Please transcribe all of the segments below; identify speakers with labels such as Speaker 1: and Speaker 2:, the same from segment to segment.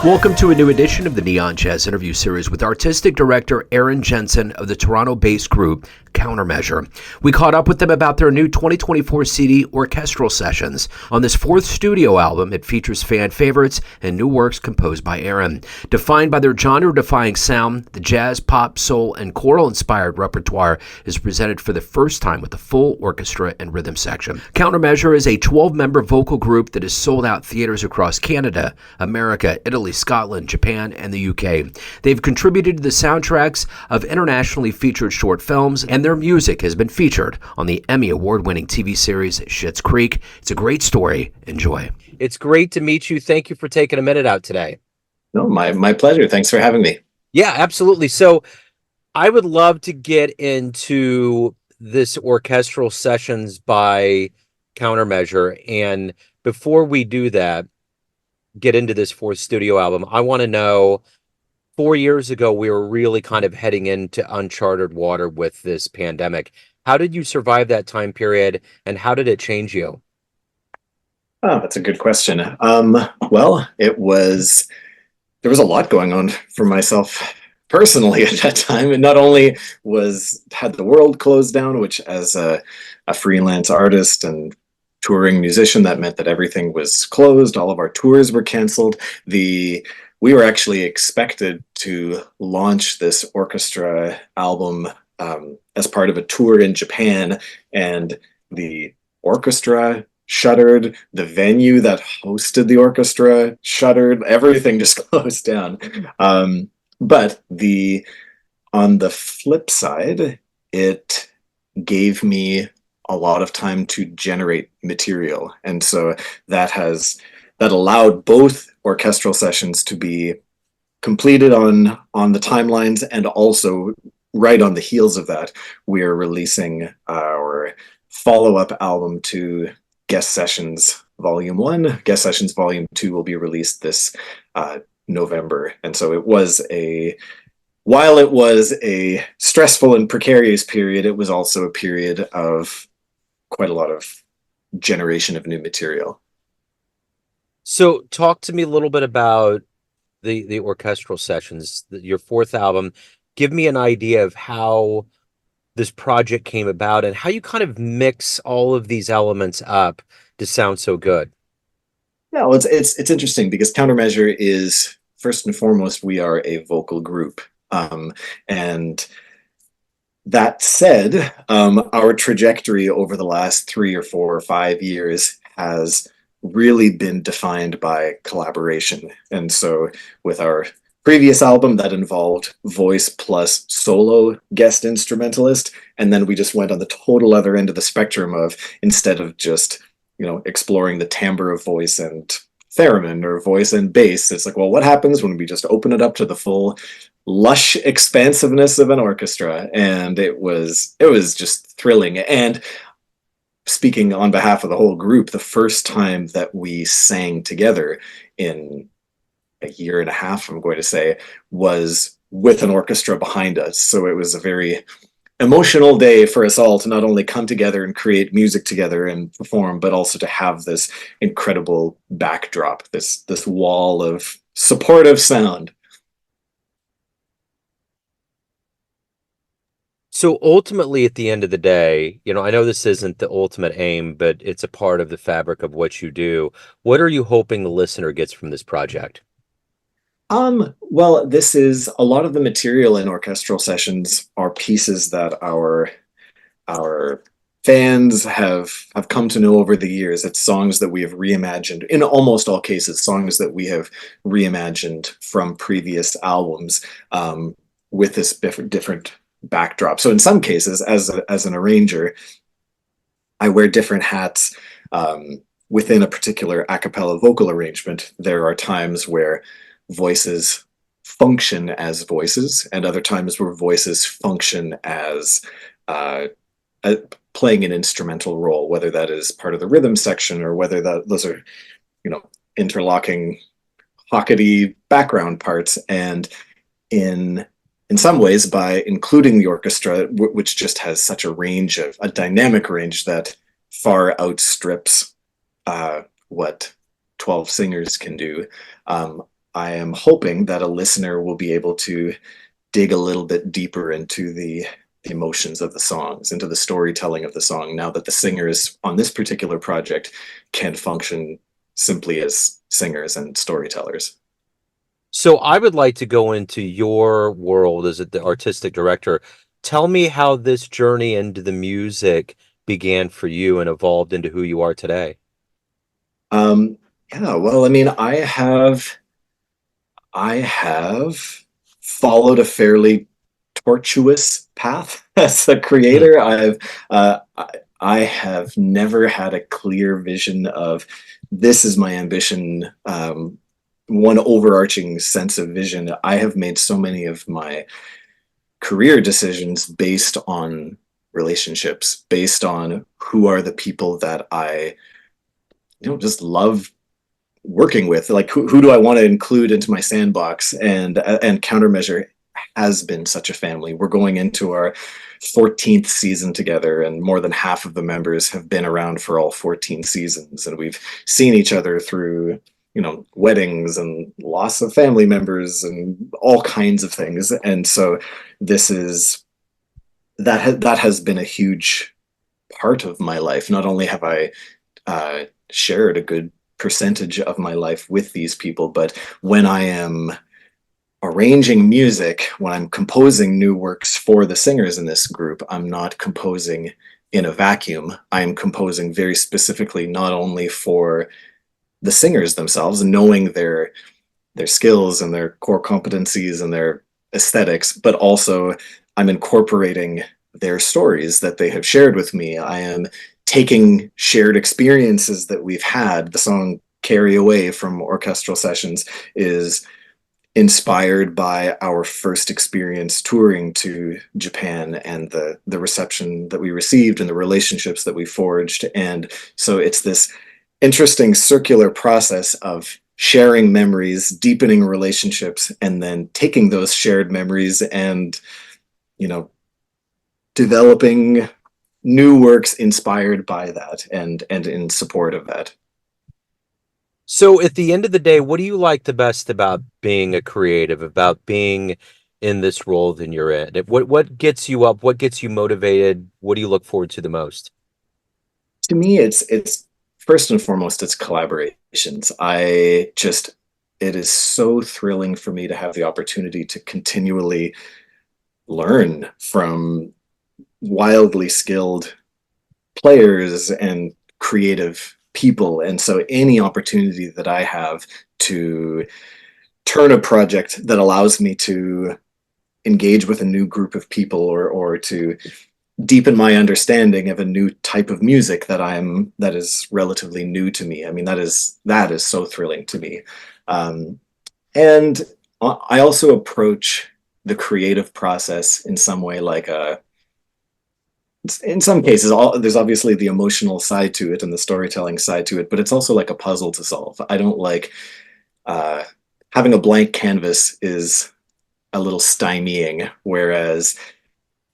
Speaker 1: Welcome to a new edition of the Neon Jazz interview series with Artistic Director Aaron Jensen of the Toronto-based Group Countermeasure. We caught up with them about their new 2024 CD Orchestral Sessions. On this fourth studio album, it features fan favorites and new works composed by Aaron. Defined by their genre-defying sound, the jazz, pop, soul, and choral-inspired repertoire is presented for the first time with a full orchestra and rhythm section. Countermeasure is a 12-member vocal group that has sold out theaters across Canada, America, Italy, Scotland, Japan, and the UK. They've contributed to the soundtracks of internationally featured short films, and their music has been featured on the EMMY award-winning TV series Schitt's Creek. It's a great story. Enjoy. It's great to meet you. Thank you for taking a minute out today.
Speaker 2: No, my pleasure. Thanks for having me.
Speaker 1: Yeah, absolutely. So I would love to get into this orchestral sessions by Countermeasure. And before we do that, get into this fourth studio album, I want to know, 4 years ago, we were really kind of heading into uncharted water with this pandemic. How did you survive that time period, and how did it change you?
Speaker 2: Oh, that's a good question. Well, there was a lot going on for myself personally at that time. And not only had the world closed down, which as a freelance artist and touring musician, that meant that everything was closed. All of our tours were canceled. We were actually expected to launch this orchestra album as part of a tour in Japan, and the orchestra shuttered, the venue that hosted the orchestra shuttered, everything just closed down. But on the flip side, it gave me a lot of time to generate material. And so that allowed both orchestral sessions to be completed on the timelines, and also right on the heels of that, we're releasing our follow-up album to Guest Sessions Volume 1. Guest Sessions Volume 2 will be released this November. And so while it was a stressful and precarious period, it was also a period of quite a lot of generation of new material.
Speaker 1: So talk to me a little bit about the orchestral sessions, your fourth album. Give me an idea of how this project came about and how you kind of mix all of these elements up to sound so good.
Speaker 2: Yeah, well, it's interesting because Countermeasure is, first and foremost, we are a vocal group. And that said, our trajectory over the last 3 or 4 or 5 years has really been defined by collaboration. And so with our previous album, that involved voice plus solo guest instrumentalist, and then we just went on the total other end of the spectrum of, instead of just exploring the timbre of voice and theremin or voice and bass, it's like, well, what happens when we just open it up to the full lush expansiveness of an orchestra? And it was just thrilling. And speaking on behalf of the whole group, the first time that we sang together in a year and a half, I'm going to say, was with an orchestra behind us. So it was a very emotional day for us all to not only come together and create music together and perform, but also to have this incredible backdrop, this wall of supportive sound.
Speaker 1: So ultimately, at the end of the day, I know this isn't the ultimate aim, but it's a part of the fabric of what you do. What are you hoping the listener gets from this project?
Speaker 2: Well, this is a lot of the material in orchestral sessions are pieces that our fans have come to know over the years. It's songs that we have reimagined, in almost all cases, songs that we have reimagined from previous albums, with this different backdrop. So in some cases, as an arranger, I wear different hats within a particular a cappella vocal arrangement. There are times where voices function as voices, and other times where voices function as playing an instrumental role, whether that is part of the rhythm section or whether those are interlocking hockety background parts. And in some ways, by including the orchestra, which just has such a dynamic range that far outstrips what 12 singers can do, I am hoping that a listener will be able to dig a little bit deeper into the emotions of the songs, into the storytelling of the song, now that the singers on this particular project can function simply as singers and storytellers.
Speaker 1: So I would like to go into your world as the artistic director. Tell me how this journey into the music began for you and evolved into who you are today.
Speaker 2: Um, yeah, well, I mean, I have followed a fairly tortuous path as a
Speaker 1: Hmm.
Speaker 2: creator. I have never had a clear vision of this is my ambition, one overarching sense of vision. I have made so many of my career decisions based on relationships, based on who are the people that I just love working with, like who do I want to include into my sandbox, and Countermeasure has been such a family. We're going into our 14th season together, and more than half of the members have been around for all 14 seasons, and we've seen each other through weddings and loss of family members and all kinds of things. And so this is that has been a huge part of my life. Not only have I shared a good percentage of my life with these people, but when I am arranging music, when I'm composing new works for the singers in this group, I'm not composing in a vacuum. I'm composing very specifically not only for the singers themselves, knowing their skills and their core competencies and their aesthetics, but also I'm incorporating their stories that they have shared with me. I am taking shared experiences that we've had. The song Carry Away from Orchestral Sessions is inspired by our first experience touring to Japan and the reception that we received and the relationships that we forged. And so it's this interesting circular process of sharing memories, deepening relationships, and then taking those shared memories and, you know, developing new works inspired by that and in support of that.
Speaker 1: So at the end of the day, what do you like the best about being a creative, about being in this role that you're in? What gets you up? What gets you motivated? What do you look forward to the most?
Speaker 2: To me, it's first and foremost, it's collaborations. It is so thrilling for me to have the opportunity to continually learn from wildly skilled players and creative people. And so any opportunity that I have to turn a project that allows me to engage with a new group of people, or to deepen my understanding of a new type of music that is relatively new to me. I mean, that is so thrilling to me. And I also approach the creative process in some way like a in some cases there's obviously the emotional side to it and the storytelling side to it, but it's also like a puzzle to solve. I don't like uh, having a blank canvas is a little stymieing, whereas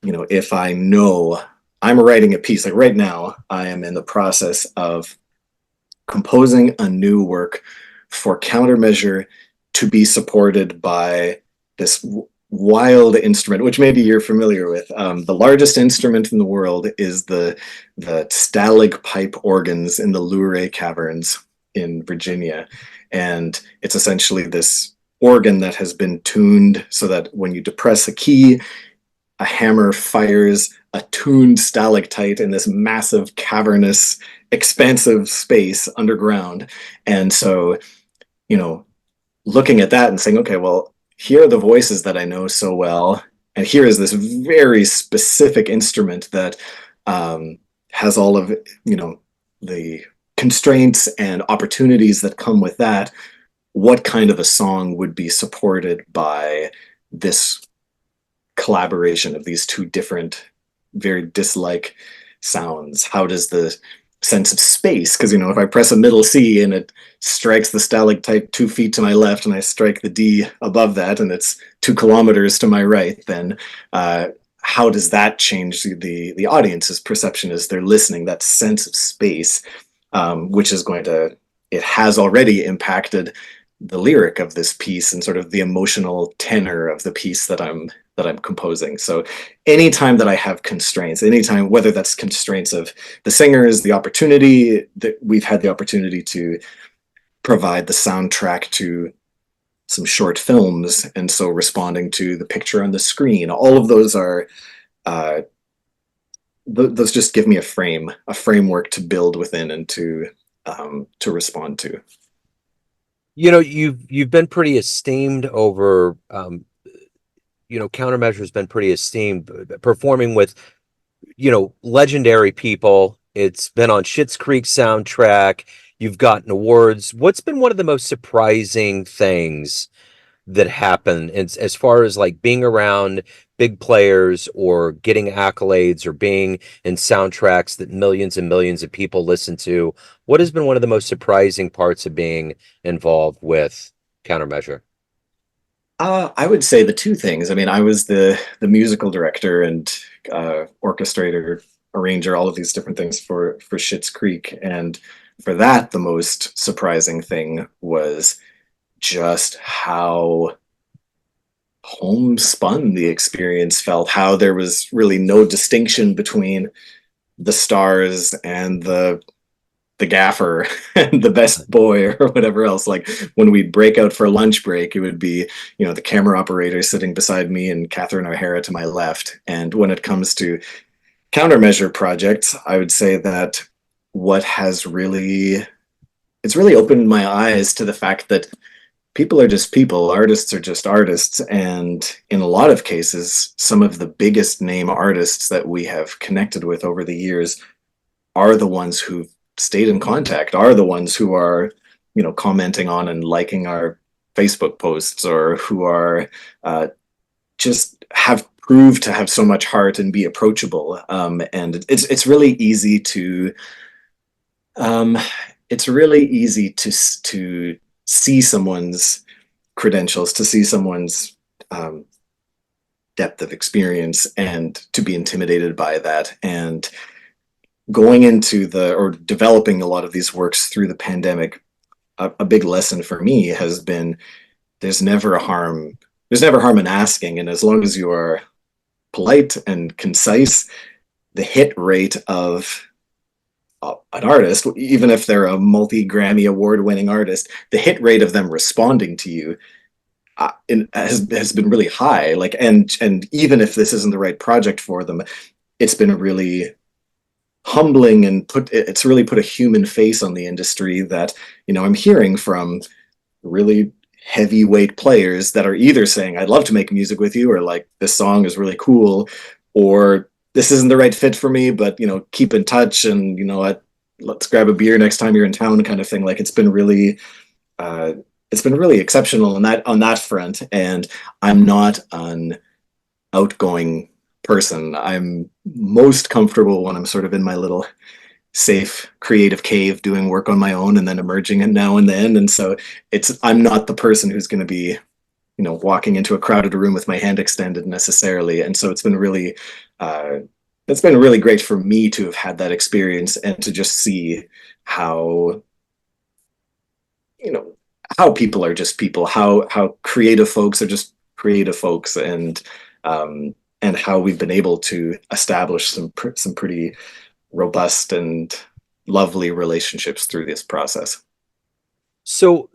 Speaker 2: if I know I'm writing a piece, like right now I am in the process of composing a new work for Countermeasure to be supported by this wild instrument, which maybe you're familiar with. The largest instrument in the world is the Stalag pipe organs in the Luray Caverns in Virginia, and it's essentially this organ that has been tuned so that when you depress a key, a hammer fires a tuned stalactite in this massive cavernous expansive space underground. And so, you know, looking at that and saying, okay, well, here are the voices that I know so well, and here is this very specific instrument that has all of the constraints and opportunities that come with that. What kind of a song would be supported by this collaboration of these two different, very dislike sounds? How does the sense of space, because if I press a middle C and it strikes the stalactite 2 feet to my left, and I strike the D above that and it's 2 kilometers to my right, then how does that change the audience's perception as they're listening? That sense of space, which is going to, it has already impacted the lyric of this piece and sort of the emotional tenor of the piece that I'm composing. So anytime that I have constraints, anytime, whether that's constraints of the singers, the opportunity that we've had the opportunity to provide the soundtrack to some short films, and so responding to the picture on the screen, all of those are uh, those just give me a framework to build within and to respond to.
Speaker 1: You know, you've been pretty esteemed over, Countermeasure's been pretty esteemed, performing with, legendary people. It's been on Schitt's Creek soundtrack. You've gotten awards. What's been one of the most surprising things that happen as far as like being around big players or getting accolades or being in soundtracks that millions and millions of people listen to? What has been one of the most surprising parts of being involved with Countermeasure?
Speaker 2: I would say the two things. I mean, I was the musical director and orchestrator, arranger, all of these different things for Schitt's Creek, and for that, the most surprising thing was just how homespun the experience felt. How there was really no distinction between the stars and the gaffer and the best boy or whatever else. Like when we'd break out for lunch break, it would be, the camera operator sitting beside me and Catherine O'Hara to my left. And when it comes to countermeasure projects, I would say that what has really, it's really opened my eyes to the fact that people are just people, artists are just artists. And in a lot of cases, some of the biggest name artists that we have connected with over the years are the ones who've stayed in contact, are the ones who are, commenting on and liking our Facebook posts, or who are just have proved to have so much heart and be approachable. And it's really easy to to see someone's credentials, to see someone's depth of experience, and to be intimidated by that. And going into or developing a lot of these works through the pandemic, a big lesson for me has been there's never harm in asking, and as long as you are polite and concise, the hit rate of an artist, even if they're a multi-Grammy award-winning artist, the hit rate of them responding to you has been really high. Like, and even if this isn't the right project for them, it's been really humbling, and it's really put a human face on the industry that, I'm hearing from really heavyweight players that are either saying, I'd love to make music with you, or like, this song is really cool, or this isn't the right fit for me, but, keep in touch, and, let's grab a beer next time you're in town, kind of thing. Like, it's been really exceptional on that front. And I'm not an outgoing person. I'm most comfortable when I'm sort of in my little safe creative cave doing work on my own, and then emerging it now and then. And so I'm not the person who's going to be, walking into a crowded room with my hand extended necessarily. And so uh, it's been really great for me to have had that experience, and to just see how, you know, how people are just people, how creative folks are just creative folks, and how we've been able to establish some pretty robust and lovely relationships through this process.
Speaker 1: So,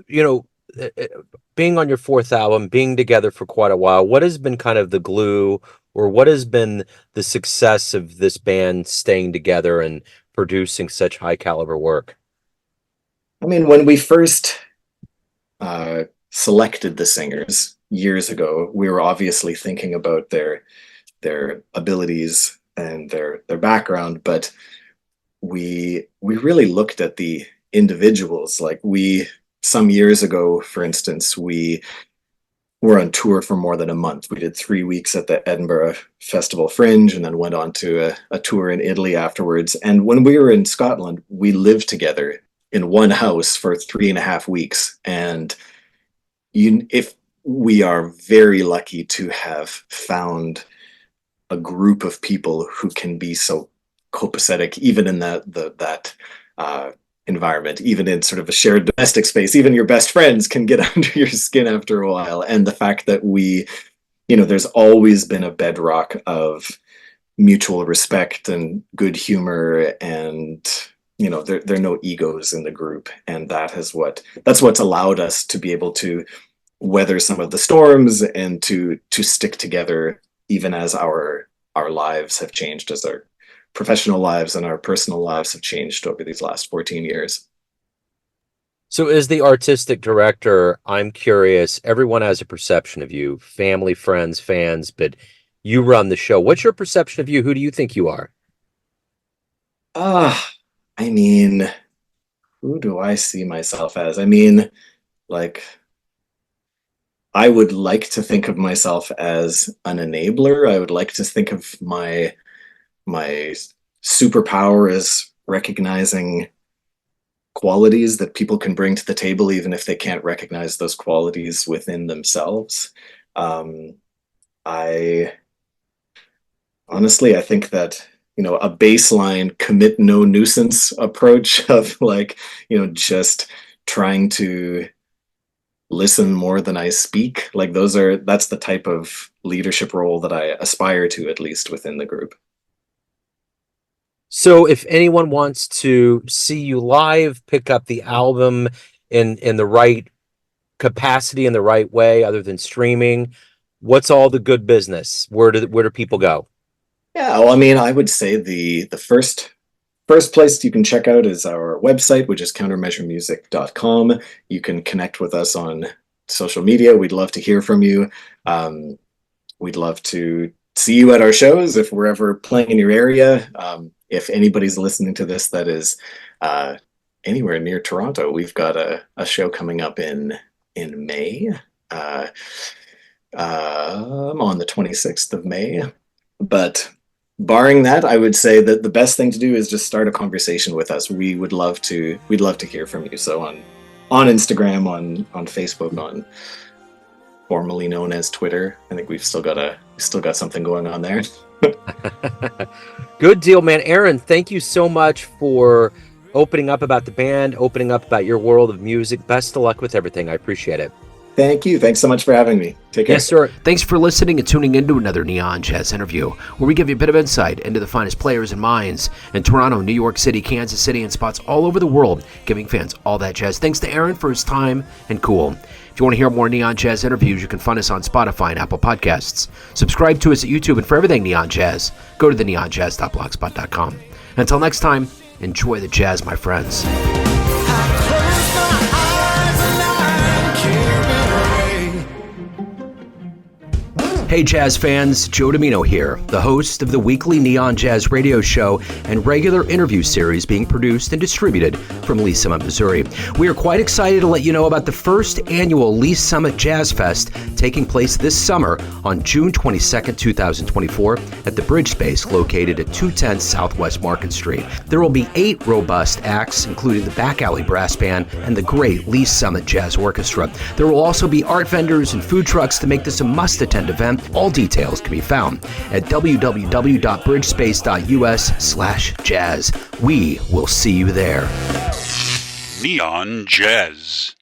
Speaker 1: being on your fourth album, being together for quite a while, what has been kind of the glue, or what has been the success of this band staying together and producing such high caliber work?
Speaker 2: I mean, when we first selected the singers years ago, we were obviously thinking about their abilities and their background, but we really looked at the individuals. Like, some years ago, for instance, we were on tour for more than a month. We did 3 weeks at the Edinburgh Festival Fringe, and then went on to a tour in Italy afterwards. And when we were in Scotland, we lived together in one house for 3.5 weeks. And if we are very lucky to have found a group of people who can be so copacetic, even in that environment, even in sort of a shared domestic space. Even your best friends can get under your skin after a while. And the fact that there's always been a bedrock of mutual respect and good humor, and there are no egos in the group, and that's what's allowed us to be able to weather some of the storms and to stick together, even as our lives have changed, as our professional lives and our personal lives have changed over these last 14 years.
Speaker 1: So as the artistic director, I'm curious, everyone has a perception of you, family, friends, fans, but you run the show. What's your perception of you? Who do you think you are?
Speaker 2: I mean, who do I see myself as? I mean, like, I would like to think of myself as an enabler. I would like to think of my superpower as recognizing qualities that people can bring to the table, even if they can't recognize those qualities within themselves. I think that a baseline commit no nuisance approach of just trying to listen more than I speak, that's the type of leadership role that I aspire to, at least within the group.
Speaker 1: So if anyone wants to see you live, pick up the album in the right capacity, in the right way, other than streaming, what's all the good business? Where do people go?
Speaker 2: Yeah, well, I mean, I would say the first place you can check out is our website, which is countermeasuremusic.com. You can connect with us on social media. We'd love to hear from you. We'd love to see you at our shows if we're ever playing in your area. If anybody's listening to this that is anywhere near Toronto, we've got a show coming up in May, on the 26th of May. But barring that, I would say that the best thing to do is just start a conversation with us. We'd love to hear from you. So on Instagram, on Facebook, on formerly known as Twitter. I think we've still got something going on there.
Speaker 1: Good deal, man. Aaron, thank you so much for opening up about the band, opening up about your world of music. Best of luck with everything. I appreciate it.
Speaker 2: Thank you. Thanks so much for having me. Take care.
Speaker 1: Yes, sir. Thanks for listening and tuning into another Neon Jazz interview, where we give you a bit of insight into the finest players and minds in Toronto, New York City, Kansas City, and spots all over the world, giving fans all that jazz. Thanks to Aaron for his time and cool. If you want to hear more Neon Jazz interviews, you can find us on Spotify and Apple Podcasts. Subscribe to us at YouTube, and for everything Neon Jazz, go to theneonjazz.blogspot.com. Until next time, enjoy the jazz, my friends. Hey Jazz fans, Joe Domino here, the host of the weekly Neon Jazz radio show and regular interview series being produced and distributed from Lee Summit, Missouri. We are quite excited to let you know about the first annual Lee Summit Jazz Fest taking place this summer on June 22nd, 2024 at the Bridge Space located at 210 Southwest Market Street. There will be 8 robust acts, including the Back Alley Brass Band and the great Lee Summit Jazz Orchestra. There will also be art vendors and food trucks to make this a must-attend event. All details can be found at www.bridgespace.us/jazz. We will see you there.
Speaker 3: Neon Jazz.